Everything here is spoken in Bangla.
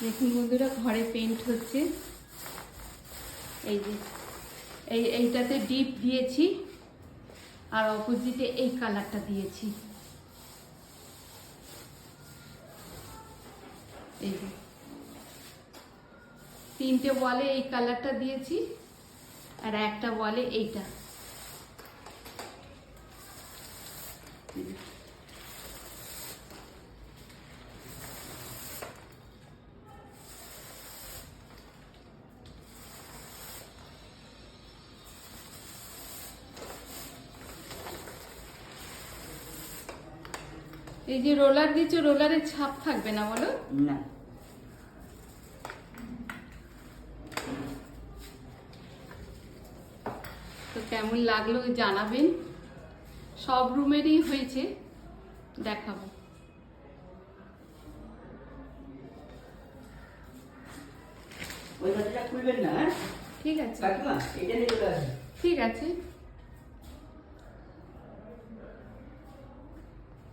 দেখুন বন্ধুরা, ঘরে পেইন্ট হচ্ছে। এই যে এইটাতে ডিপ দিয়েছি, আর অপোজিটে এই কালারটা দিয়েছি। এই যে 3টে ওয়ালে এই কালারটা দিয়েছি, আর একটা ওয়ালে এইটা। এই যে রোলার দিচ্ছ, রোলারের ছাপ থাকবে না বলো? না। তো কেমন লাগলো জানাবেন। সব রুমেরই হয়েছে, দেখাবো। ওই কথাটা খুলবেন না। ঠিক আছে, কাকিমা এটা নিয়ে চলে আসুন। ঠিক আছে।